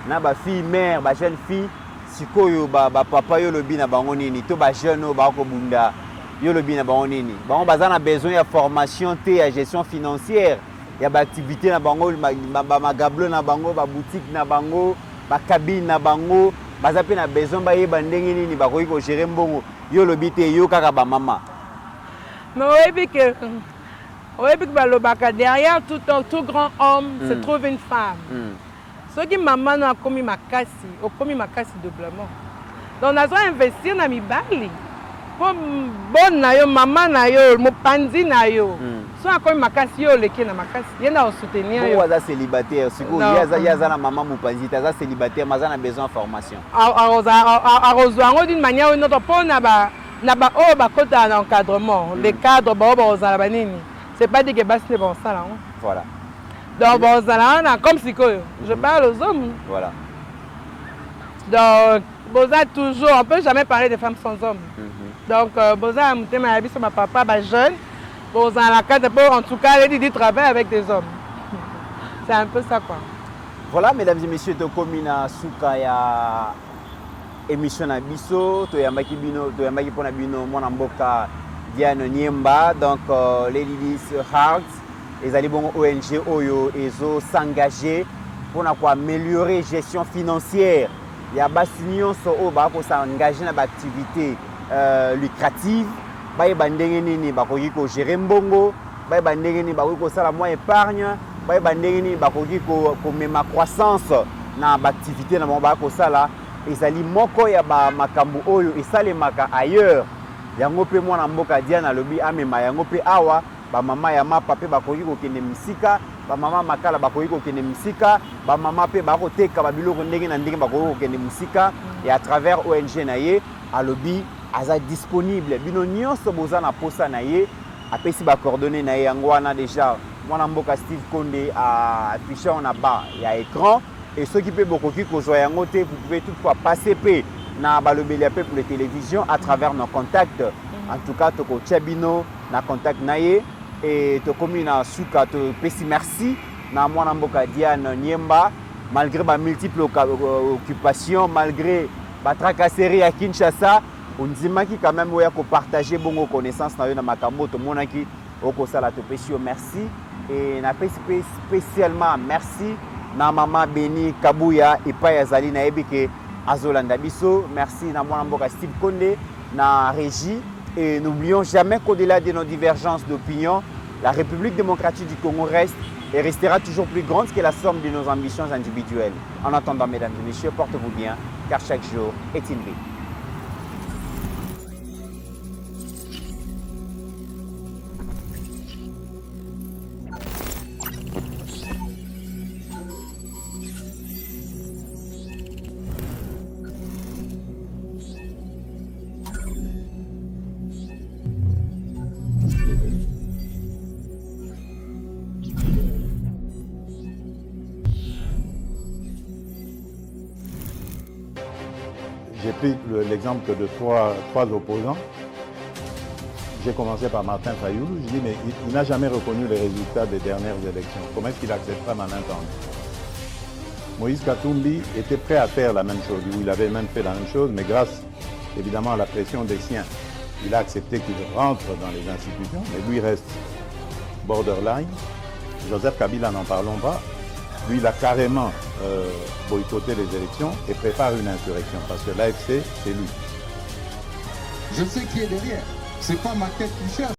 S3: na fille mère, jeune fille, sikoyo papa yo lobi na bango nini, to jeune ba ko bunda, yo lobi na bango nini. Bango bazana besoin de formation té à gestion financière. Il y a des activités na bango, magablo na bango, boutique na bango, cabine na bango, bazape na besoin ba yeba ndenge nini ba ko gérer mbongo. Yo lobi té yo kaka maman.
S4: Mais derrière tout grand homme se trouve une femme. Ce qui maman a commis ma casse doublement. Donc on a investi dans mes bali. Pour bonne na yo maman na yo, mo pandi na yo. So a commis ma casse yo leki na ma casse. Il y a soutenir yo.
S3: Pourquoi célibataire? Siko ya za na maman mo pandi, ta za célibataire, mais ça a besoin de formation.
S4: Arrosoir d'une manière ou d'une autre pour na ba kota d'encadrement. Les cadres ba banini. C'est pas dit que c'est bon ça là.
S3: Voilà.
S4: Donc bon ça là, comme si je parle aux hommes.
S3: Voilà.
S4: Donc Boza toujours, on peut jamais parler de femmes sans hommes. Donc Boza a monté ma vie sur ma papa, jeune. Boza la carte en tout cas, elle dit travailler avec des hommes. C'est un peu ça quoi.
S3: Voilà mesdames et messieurs, to komina suka ya émission na biso, to yambaki bino, to yambaki pona bino mwana mboka Diane Niemba, donc les Ladies Heart, les alibons ONG Oyo, ils ont s'engager pour améliorer la gestion financière. Il y a des unions qui s'engagent dans l'activité lucrative. Il y a des gens qui gérer mbongo, il y a des gens qui faire moins épargne, il y a des gens qui mettre ma croissance dans l'activité. Ils ont ya makambu oyo esalemaka ailleurs. Yango pe mwana mboka Diana lobi amema yango pe awa ba mama ya mapa pe bakoki kokende misika, ba mama makala bakoki kokende misika, ba mama pe bakoteka ba biloko ndenge na ndenge bakoki kokende misika et à travers ONG na ye alobi aza disponible bino nyonso boza na posa na ye apesi ba coordonnées na ye yango wana déjà mwana mboka Steve Konde a affiché en bas ya écran et ceux qui peut bokoki ko joya ngote vous pouvez toutefois passer pe na balobeli pour les télévisions à travers nos contacts. En tout cas, toko tchabino na contact naye et to komi na suka to pesi merci na mwana mboka Diane Niemba malgré ba multiples occupations, malgré ba tracasserie à Kinshasa, on dimaki quand même oya ko partager bongo connaissance na yo na makambo to monaki oko sala to pesi merci et na pesi spécialement merci na maman Beni Kabuya et pa yazali na ebike Azolanda Biso, merci na mwana mboka Steve Konde, na régie. Et n'oublions jamais qu'au-delà de nos divergences d'opinion, la République démocratique du Congo reste et restera toujours plus grande que la somme de nos ambitions individuelles. En attendant, mesdames et messieurs, portez-vous bien, car chaque jour est une vie.
S1: J'ai pris l'exemple de trois opposants. J'ai commencé par Martin Fayoulou. Je dis, mais il n'a jamais reconnu les résultats des dernières élections. Comment est-ce qu'il acceptera ma main tendue? Moïse Katumbi était prêt à faire la même chose. Il avait même fait la même chose, mais grâce évidemment à la pression des siens, il a accepté qu'il rentre dans les institutions, mais lui reste borderline. Joseph Kabila, n'en parlons pas. Lui, il a carrément boycotté les élections et prépare une insurrection parce que l'AFC, c'est lui.
S2: Je sais qui est derrière. C'est pas ma tête qui cherche.